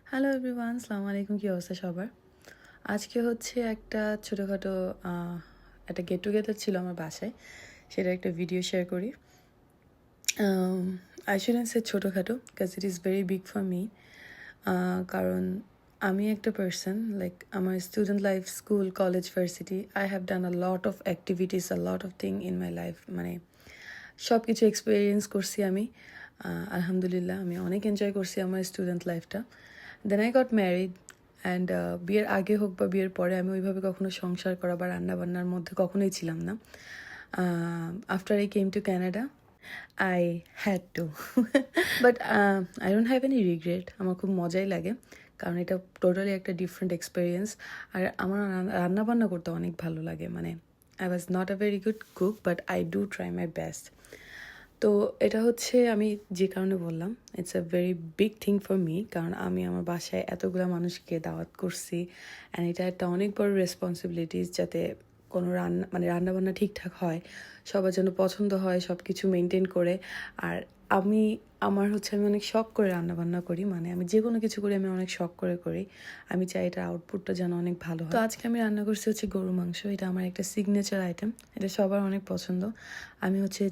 Hello everyone, আসসালামু আলাইকুম। কী অবস্থা সবার? আজকে হচ্ছে একটা ছোটোখাটো একটা গেট টুগেদার ছিল আমার বাসায়, সেটা একটা ভিডিও শেয়ার করি। আই শুডন্ট সে ছোটোখাটো because it is very big for me. কারণ আমি একটা পার্সন লাইক আমার student life, school, college, varsity, I have done a lot of activities, a lot of thing in my life. মানে সব কিছু experience করছি আমি। আলহামদুলিল্লাহ আমি অনেক এনজয় করছি আমার স্টুডেন্ট লাইফটা। Then I got married and বিয়ের আগে হোক বা বিয়ের পরে আমি ওইভাবে কখনো সংসার করা বা রান্নাবান্নার মধ্যে কখনোই ছিলাম না। After I came to Canada I had to, but I don't have any regret. আমার খুব মজাই লাগে কারণ এটা টোটালি একটা ডিফারেন্ট এক্সপিরিয়েন্স। আর আমার রান্নাবান্না করতে অনেক ভালো লাগে। মানে I was not a very good cook, but I do try my best. তো এটা হচ্ছে আমি যে কারণে বললাম it's a very big thing for me, কারণ আমি আমার বাসায় এতগুলো মানুষকে দাওয়াত করছি অ্যান্ড এটা একটা অনেক বড় রেসপন্সিবিলিটিস, যাতে কোনো রান্নাবান্না ঠিকঠাক হয়, সবার জন্য পছন্দ হয়, সব কিছু মেনটেন করে। আর আমি অনেক শখ করে রান্নাবান্না করি। মানে আমি যে কোনো কিছু করি আমি অনেক শখ করে করি। আমি চাই এটার আউটপুটটা যেন অনেক ভালো হয়। তো আজকে আমি রান্না করছি হচ্ছে গরু মাংস। এটা আমার একটা সিগনেচার আইটেম, এটা সবার অনেক পছন্দ। আমি হচ্ছে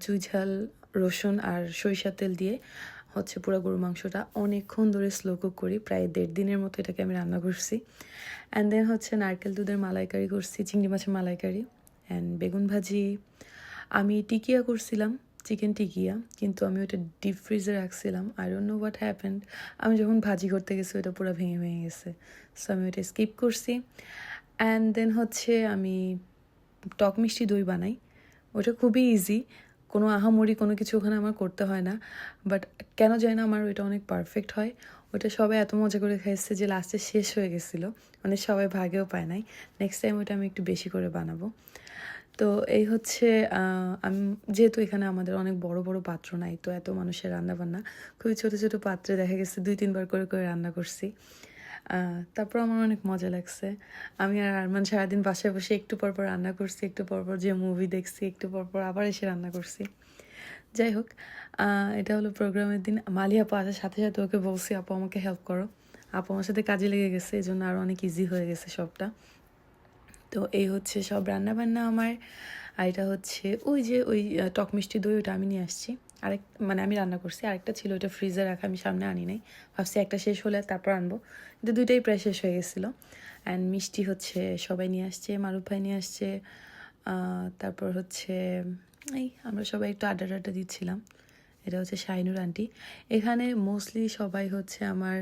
চুই ঝাল, রসুন আর সরিষার তেল দিয়ে হচ্ছে পুরো গরু মাংসটা অনেকক্ষণ ধরে স্লো কুক করি, প্রায় 1.5 দিনের মতো এটাকে আমি রান্না করছি। অ্যান্ড দেন হচ্ছে নারকেল দুধের মালাইকারি করছি, চিংড়ি মাছের মালাইকারি অ্যান্ড বেগুন ভাজি। আমি টিকিয়া করছিলাম, চিকেন টিকিয়া, কিন্তু আমি ওটা ডিপ ফ্রিজে রাখছিলাম। I don't know what happened. আমি যখন ভাজি করতে গেছি ওটা পুরো ভেঙে ভেঙে গেছে, সো আমি ওটা স্কিপ করছি। অ্যান্ড দেন হচ্ছে আমি টক মিষ্টি দই বানাই। ওটা খুবই ইজি, কোনো আহামরি কোনো কিছু ওখানে আমার করতে হয় না। বাট কেন জানি না আমার ওইটা অনেক পারফেক্ট হয়। ওটা সবাই এত মজা করে খাইছে যে লাস্টে শেষ হয়ে গেছিলো, মানে সবাই ভাগেও পায় নাই। নেক্সট টাইম ওইটা আমি একটু বেশি করে বানাবো। তো এই হচ্ছে আমি যেহেতু এখানে আমাদের অনেক বড় বড় পাত্র নাই, তো এত মানুষের রান্নাবান্না খুবই ছোটো ছোটো পাত্রে দেখা গেছে 2-3 বার করে করে রান্না করছি। তারপর আমার অনেক মজা লাগছে। আমি আর আরমান সারাদিন বাসায় বসে একটু পর পর রান্না করছি, একটু পর পর যে মুভি দেখছি, একটু পর পর আবার এসে রান্না করছি। যাই হোক, এটা হলো প্রোগ্রামের দিন। মালি আপু আসার সাথে সাথে ওকে বলছি আপু আমাকে হেল্প করো। আপু আমার সাথে কাজে লেগে গেছে, এই জন্য আরও অনেক ইজি হয়ে গেছে সবটা। তো এই হচ্ছে সব রান্নাবান্না আমার। আর এটা হচ্ছে ওই টক মিষ্টি দই, ওটা আমি নিয়ে আসছি। আমি রান্না করছি, আরেকটা ছিল ওটা ফ্রিজে রাখা, আমি সামনে আনি নাই। ভাবছি একটা শেষ হলে তারপর আনবো, কিন্তু দুইটাই প্রায় শেষ হয়ে গেছিলো। অ্যান্ড মিষ্টি হচ্ছে সবাই নিয়ে আসছে, মারুফ ভাই নিয়ে আসছে। তারপর হচ্ছে এই আমরা সবাই একটু আড্ডা টাড্ডা দিচ্ছিলাম। এটা হচ্ছে শাহিনুর আন্টি। এখানে মোস্টলি সবাই হচ্ছে আমার